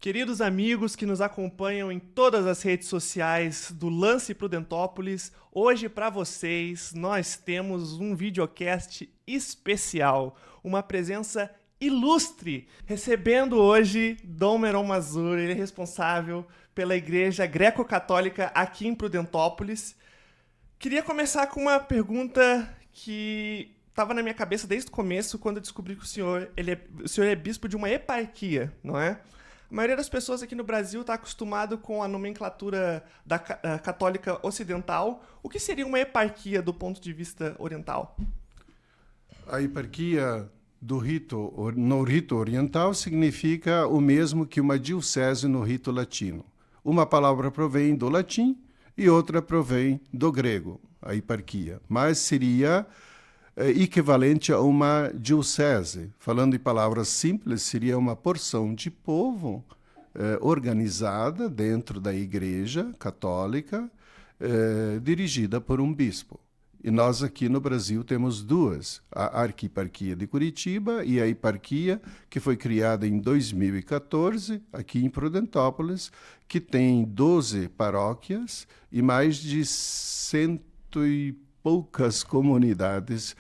Queridos amigos que nos acompanham em todas as redes sociais do Lance Prudentópolis, hoje para vocês nós temos um videocast especial, uma presença ilustre, recebendo hoje Dom Meron Mazur, ele é responsável pela Igreja Greco-Católica aqui em Prudentópolis. Queria começar com uma pergunta que estava na minha cabeça desde o começo, quando eu descobri que o senhor é bispo de uma eparquia, não é? A maioria das pessoas aqui no Brasil está acostumado com a nomenclatura católica ocidental. O que seria uma eparquia do ponto de vista oriental? A eparquia no rito oriental significa o mesmo que uma diocese no rito latino. Uma palavra provém do latim e outra provém do grego, a eparquia. Mas seria equivalente a uma diocese. Falando em palavras simples, seria uma porção de povo organizada dentro da Igreja Católica, dirigida por um bispo. E nós aqui no Brasil temos duas, a Arquieparquia de Curitiba e a eparquia que foi criada em 2014, aqui em Prudentópolis, que tem 12 paróquias e mais de 100 e poucas comunidades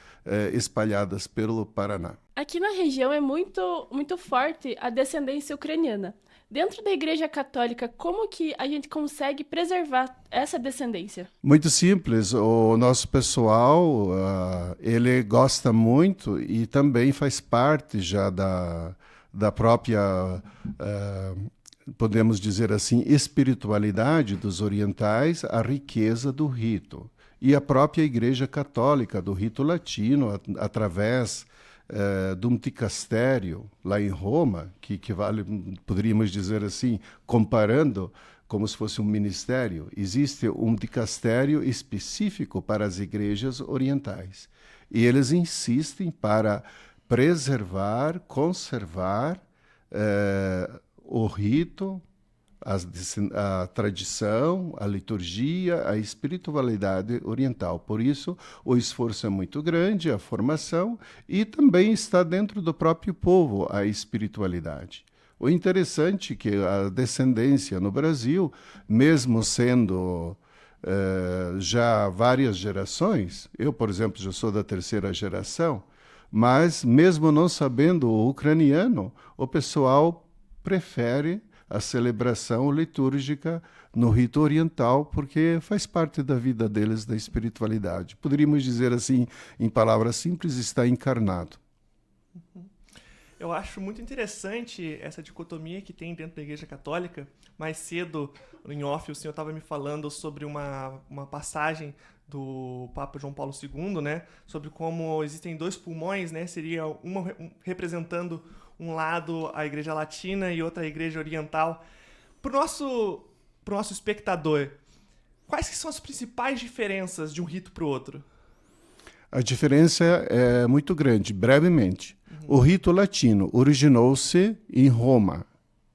espalhadas pelo Paraná. Aqui na região é muito forte a descendência ucraniana. Dentro da Igreja Católica, como que a gente consegue preservar essa descendência? Muito simples. O nosso pessoal, ele gosta muito e também faz parte já da própria, podemos dizer assim, espiritualidade dos orientais, a riqueza do rito. E a própria Igreja Católica do rito latino, através de um dicastério lá em Roma, que equivale, poderíamos dizer assim, comparando como se fosse um ministério, existe um dicastério específico para as igrejas orientais. E eles insistem para preservar, conservar o rito, a tradição, a liturgia, a espiritualidade oriental. Por isso, o esforço é muito grande, a formação, e também está dentro do próprio povo a espiritualidade. O interessante é que a descendência no Brasil, mesmo sendo já várias gerações, eu, por exemplo, já sou da terceira geração, mas mesmo não sabendo o ucraniano, o pessoal prefere a celebração litúrgica no rito oriental, porque faz parte da vida deles, da espiritualidade. Poderíamos dizer assim, em palavras simples, está encarnado. Eu acho muito interessante essa dicotomia que tem dentro da Igreja Católica. Mais cedo, em off, o senhor estava me falando sobre uma passagem do Papa João Paulo II, né? Sobre como existem dois pulmões, né? Seria uma representando um lado a Igreja Latina e outra a Igreja Oriental. Para o nosso espectador, quais que são as principais diferenças de um rito para o outro? A diferença é muito grande, brevemente. O rito latino originou-se em Roma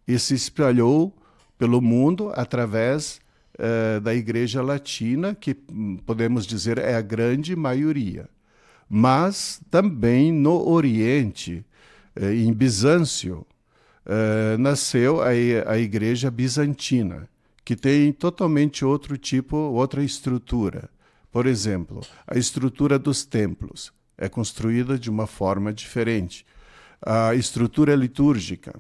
e se espalhou pelo mundo através da Igreja Latina, que podemos dizer é a grande maioria. Mas também no Oriente, em Bizâncio, nasceu a Igreja Bizantina, que tem totalmente outro tipo, outra estrutura. Por exemplo, a estrutura dos templos é construída de uma forma diferente. A estrutura litúrgica,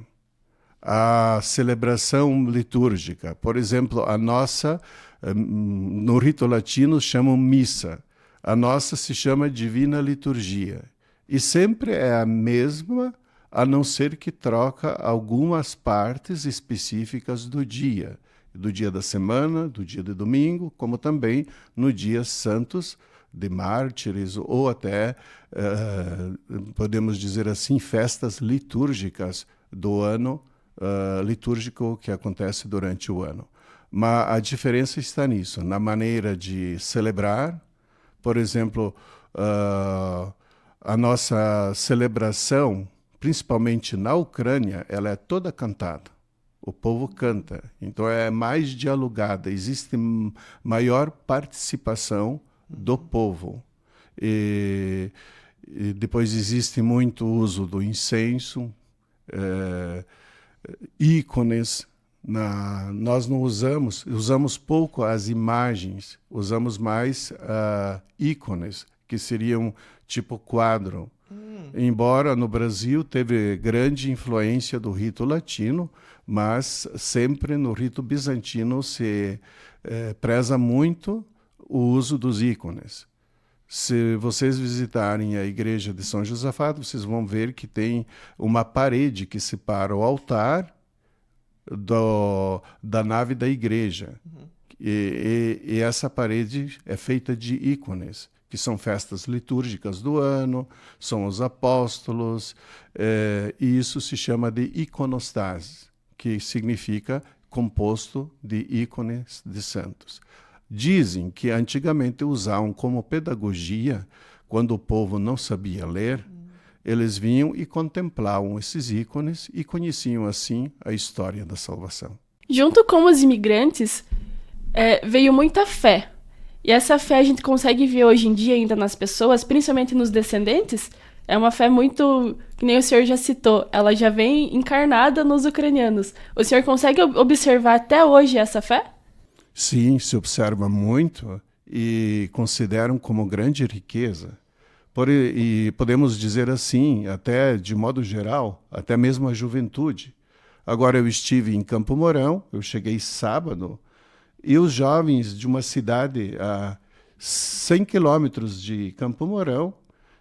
a celebração litúrgica. Por exemplo, a nossa, no rito latino, chamam missa. A nossa se chama Divina Liturgia. E sempre é a mesma, a não ser que troca algumas partes específicas do dia da semana, do dia de domingo, como também no dia santos de mártires ou até, podemos dizer assim, festas litúrgicas do ano litúrgico que acontece durante o ano. Mas a diferença está nisso, na maneira de celebrar. Por exemplo, a nossa celebração, principalmente na Ucrânia, ela é toda cantada. O povo canta, então é mais dialogada, existe maior participação do povo. E depois existe muito uso do incenso, ícones. Nós não usamos pouco as imagens, usamos mais ícones, que seriam tipo quadro. Embora no Brasil teve grande influência do rito latino, mas sempre no rito bizantino se preza muito o uso dos ícones. Se vocês visitarem a igreja de São Josafá, vocês vão ver que tem uma parede que separa o altar da nave da igreja. E essa parede é feita de ícones, que são festas litúrgicas do ano, são os apóstolos, e isso se chama de iconostase, que significa composto de ícones de santos. Dizem que antigamente usavam como pedagogia, quando o povo não sabia ler, eles vinham e contemplavam esses ícones e conheciam assim a história da salvação. Junto com os imigrantes, veio muita fé. E essa fé a gente consegue ver hoje em dia ainda nas pessoas, principalmente nos descendentes. É uma fé muito, que nem o senhor já citou, ela já vem encarnada nos ucranianos. O senhor consegue observar até hoje essa fé? Sim, se observa muito e consideram como grande riqueza. E podemos dizer assim, até de modo geral, até mesmo a juventude. Agora eu estive em Campo Mourão, eu cheguei sábado, e os jovens de uma cidade a 100 quilômetros de Campo Mourão,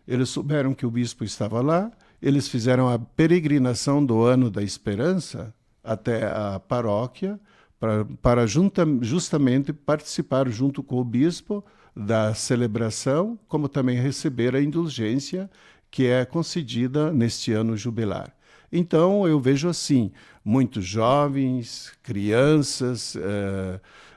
eles souberam que o bispo estava lá, eles fizeram a peregrinação do Ano da Esperança até a paróquia, para justamente participar junto com o bispo da celebração, como também receber a indulgência que é concedida neste ano jubilar. Então, eu vejo assim, muitos jovens, crianças,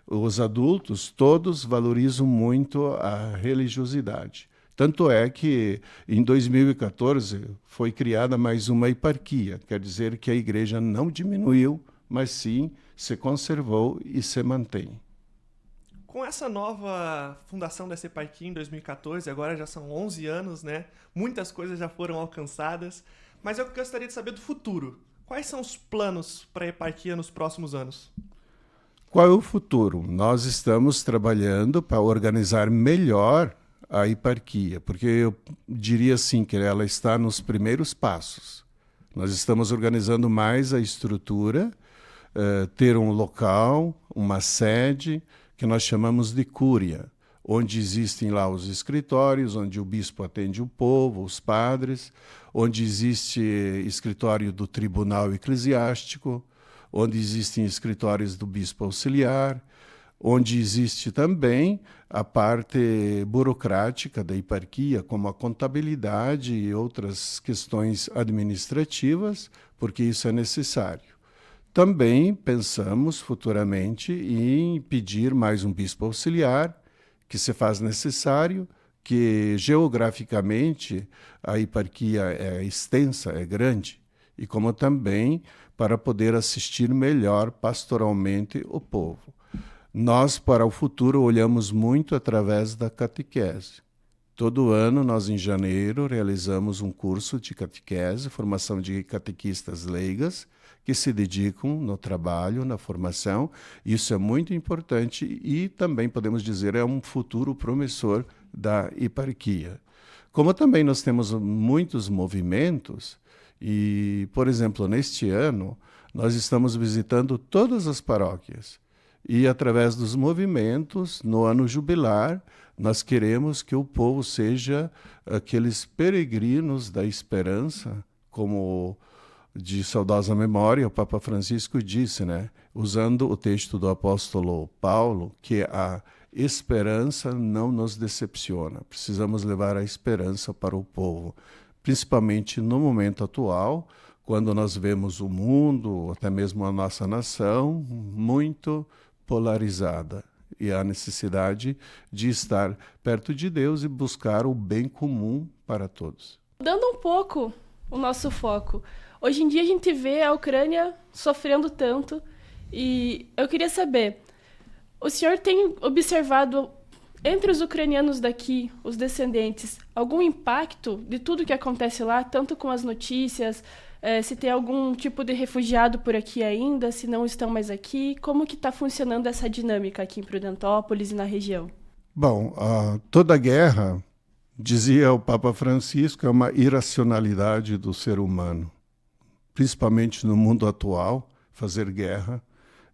os adultos, todos valorizam muito a religiosidade. Tanto é que, em 2014, foi criada mais uma eparquia, quer dizer que a igreja não diminuiu, mas sim se conservou e se mantém. Com essa nova fundação dessa eparquia em 2014, agora já são 11 anos, né? Muitas coisas já foram alcançadas, mas eu gostaria de saber do futuro. Quais são os planos para a eparquia nos próximos anos? Qual é o futuro? Nós estamos trabalhando para organizar melhor a eparquia, porque eu diria assim que ela está nos primeiros passos. Nós estamos organizando mais a estrutura, ter um local, uma sede, que nós chamamos de cúria, onde existem lá os escritórios, onde o bispo atende o povo, os padres, onde existe escritório do tribunal eclesiástico, onde existem escritórios do bispo auxiliar, onde existe também a parte burocrática da eparquia, como a contabilidade e outras questões administrativas, porque isso é necessário. Também pensamos futuramente em pedir mais um bispo auxiliar, que se faz necessário, que geograficamente a eparquia é extensa, é grande, e como também para poder assistir melhor pastoralmente o povo. Nós, para o futuro, olhamos muito através da catequese. Todo ano, nós, em janeiro, realizamos um curso de catequese, formação de catequistas leigas, que se dedicam no trabalho, na formação. Isso é muito importante e também, podemos dizer, é um futuro promissor da eparquia. Como também nós temos muitos movimentos, e, por exemplo, neste ano, nós estamos visitando todas as paróquias. E, através dos movimentos, no ano jubilar, nós queremos que o povo seja aqueles peregrinos da esperança, como de saudosa memória, o Papa Francisco disse, né, usando o texto do apóstolo Paulo, que a esperança não nos decepciona. Precisamos levar a esperança para o povo, principalmente no momento atual, quando nós vemos o mundo, até mesmo a nossa nação, muito polarizada. E há necessidade de estar perto de Deus e buscar o bem comum para todos. Dando um pouco o nosso foco, hoje em dia a gente vê a Ucrânia sofrendo tanto e eu queria saber, o senhor tem observado entre os ucranianos daqui, os descendentes, algum impacto de tudo que acontece lá, tanto com as notícias, se tem algum tipo de refugiado por aqui ainda, se não estão mais aqui. Como que está funcionando essa dinâmica aqui em Prudentópolis e na região? Bom, toda guerra, dizia o Papa Francisco, é uma irracionalidade do ser humano. Principalmente no mundo atual, fazer guerra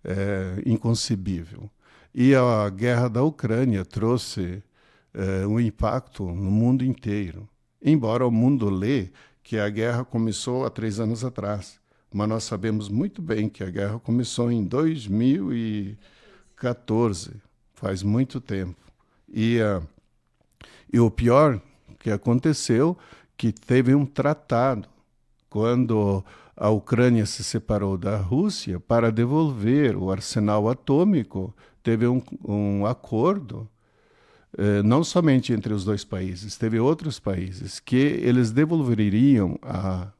é inconcebível. E a guerra da Ucrânia trouxe um impacto no mundo inteiro. Embora o mundo lê que a guerra começou há 3 anos atrás, mas nós sabemos muito bem que a guerra começou em 2014, faz muito tempo. E o pior que aconteceu, que teve um tratado, quando a Ucrânia se separou da Rússia, para devolver o arsenal atômico, teve um acordo, não somente entre os 2 países, teve outros países, que eles devolveriam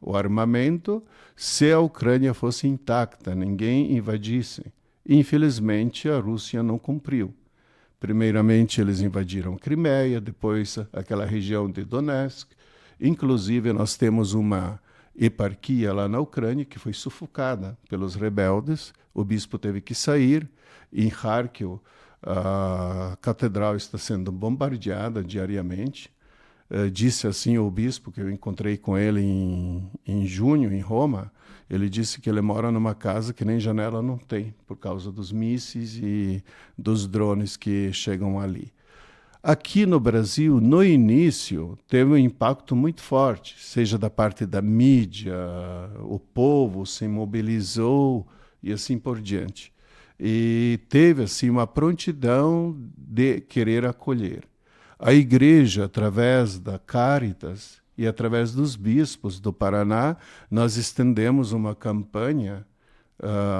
o armamento se a Ucrânia fosse intacta, ninguém invadisse. Infelizmente, a Rússia não cumpriu. Primeiramente, eles invadiram Crimeia, depois aquela região de Donetsk. Inclusive, nós temos uma eparquia lá na Ucrânia que foi sufocada pelos rebeldes. O bispo teve que sair. Em Kharkiv, a catedral está sendo bombardeada diariamente. Disse assim o bispo, que eu encontrei com ele em junho, em Roma, ele disse que ele mora numa casa que nem janela não tem, por causa dos mísseis e dos drones que chegam ali. Aqui no Brasil, no início, teve um impacto muito forte, seja da parte da mídia, o povo se mobilizou e assim por diante. E teve assim uma prontidão de querer acolher. A igreja, através da Caritas e através dos bispos do Paraná, nós estendemos uma campanha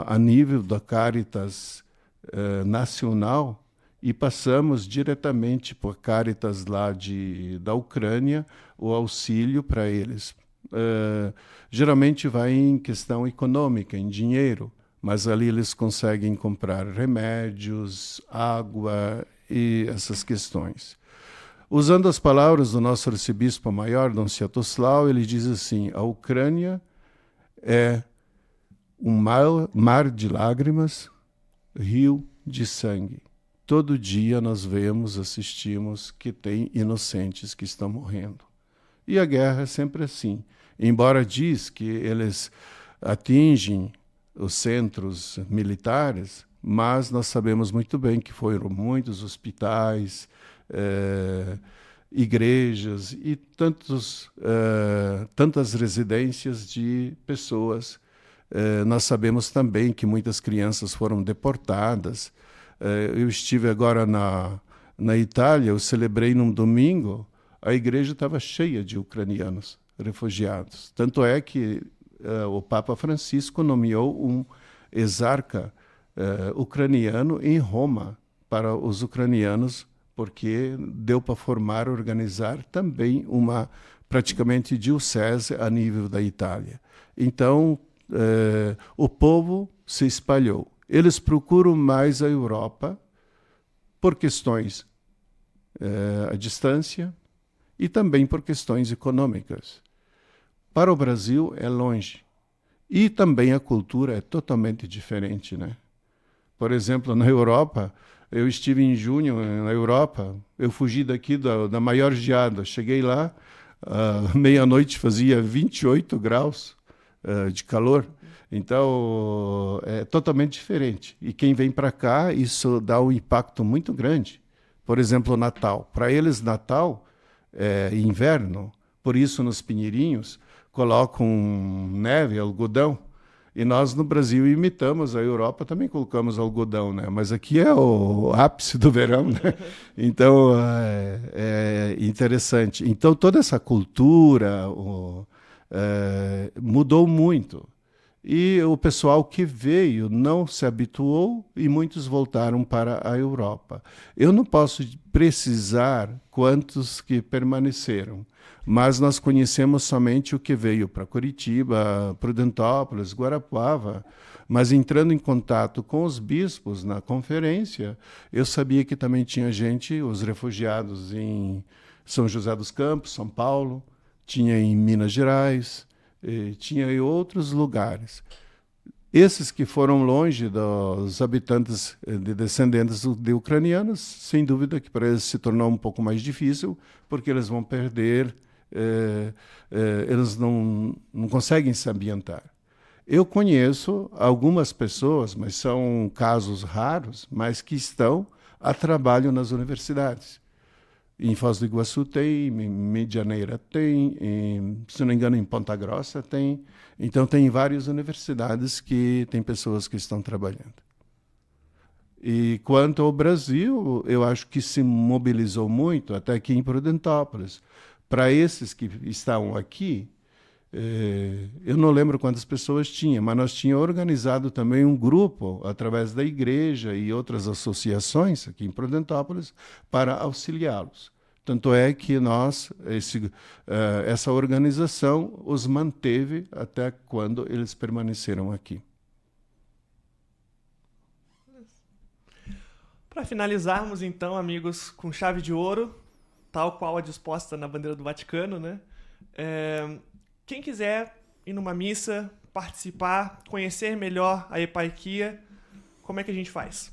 a nível da Caritas nacional, e passamos diretamente por Caritas lá da Ucrânia o auxílio para eles. Geralmente vai em questão econômica, em dinheiro, mas ali eles conseguem comprar remédios, água e essas questões. Usando as palavras do nosso arcebispo maior, Dom Sviatosław, ele diz assim: a Ucrânia é um mar de lágrimas, rio de sangue. Todo dia nós vemos, assistimos que tem inocentes que estão morrendo. E a guerra é sempre assim. Embora diz que eles atingem os centros militares, mas nós sabemos muito bem que foram muitos hospitais, igrejas e tantas residências de pessoas. Nós sabemos também que muitas crianças foram deportadas. Eu estive agora na Itália, eu celebrei num domingo, a igreja estava cheia de ucranianos refugiados. Tanto é que o Papa Francisco nomeou um exarca ucraniano em Roma para os ucranianos, porque deu para formar, organizar também uma praticamente diocese a nível da Itália. Então, o povo se espalhou. Eles procuram mais a Europa por questões à distância e também por questões econômicas. Para o Brasil é longe. E também a cultura é totalmente diferente, né? Por exemplo, na Europa, eu estive em junho na Europa, eu fugi daqui da maior geada. Cheguei lá, meia-noite fazia 28 graus de calor. Então, é totalmente diferente. E quem vem para cá, isso dá um impacto muito grande. Por exemplo, Natal. Para eles, Natal é inverno. Por isso, nos Pinheirinhos, colocam neve, algodão. E nós, no Brasil, imitamos. A Europa também colocamos algodão, né? Mas aqui é o ápice do verão, né? Então, é interessante. Então, toda essa cultura mudou muito. E o pessoal que veio não se habituou e muitos voltaram para a Europa. Eu não posso precisar quantos que permaneceram, mas nós conhecemos somente o que veio para Curitiba, Prudentópolis, Guarapuava. Mas entrando em contato com os bispos na conferência, eu sabia que também tinha gente, os refugiados em São José dos Campos, São Paulo, tinha em Minas Gerais, tinha em outros lugares. Esses que foram longe dos habitantes de descendentes de ucranianos, sem dúvida que para eles se tornou um pouco mais difícil, porque eles vão perder, eles não conseguem se ambientar. Eu conheço algumas pessoas, mas são casos raros, mas que estão a trabalho nas universidades. Em Foz do Iguaçu tem, em Medianeira tem, se não me engano, em Ponta Grossa tem. Então, tem várias universidades que tem pessoas que estão trabalhando. E quanto ao Brasil, eu acho que se mobilizou muito, até aqui em Prudentópolis. Para esses que estão aqui, eu não lembro quantas pessoas tinha, mas nós tínhamos organizado também um grupo, através da igreja e outras associações aqui em Prudentópolis, para auxiliá-los. Tanto é que essa organização os manteve até quando eles permaneceram aqui. Para finalizarmos, então, amigos, com chave de ouro, tal qual a disposta na bandeira do Vaticano, né? Quem quiser ir numa missa, participar, conhecer melhor a eparquia, como é que a gente faz?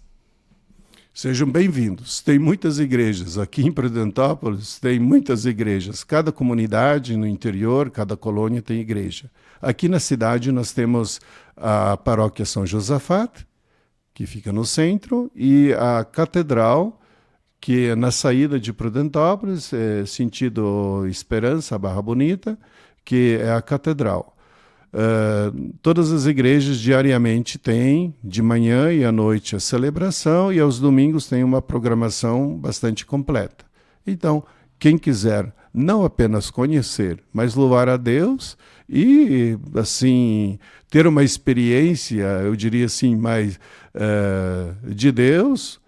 Sejam bem-vindos. Tem muitas igrejas. Aqui em Prudentópolis tem muitas igrejas. Cada comunidade no interior, cada colônia tem igreja. Aqui na cidade nós temos a paróquia São Josafat, que fica no centro, e a catedral, que é na saída de Prudentópolis, sentido Esperança, Barra Bonita, que é a catedral. Todas as igrejas diariamente têm, de manhã e à noite, a celebração, e aos domingos tem uma programação bastante completa. Então, quem quiser não apenas conhecer, mas louvar a Deus e, assim, ter uma experiência, eu diria assim, mais de Deus,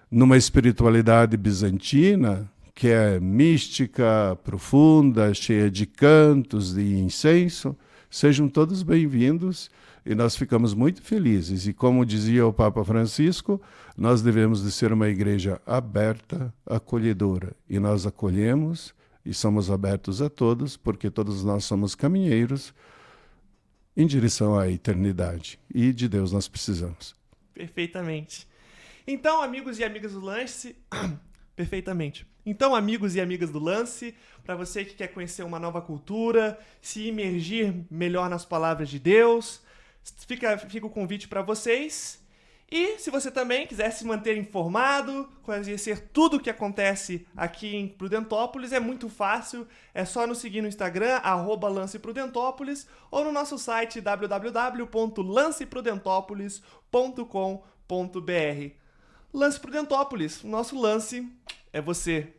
numa espiritualidade bizantina, que é mística, profunda, cheia de cantos, de incenso, sejam todos bem-vindos e nós ficamos muito felizes. E como dizia o Papa Francisco, nós devemos de ser uma igreja aberta, acolhedora. E nós acolhemos e somos abertos a todos, porque todos nós somos caminheiros em direção à eternidade. E de Deus nós precisamos. Perfeitamente. Então, amigos e amigas do Lance... Perfeitamente. Então, amigos e amigas do Lance, para você que quer conhecer uma nova cultura, se imergir melhor nas palavras de Deus, fica o convite para vocês. E se você também quiser se manter informado, conhecer tudo o que acontece aqui em Prudentópolis, é muito fácil. É só nos seguir no Instagram, @lanceprudentópolis, ou no nosso site www.lanceprudentopolis.com.br. Lance Prudentópolis, o nosso lance é você.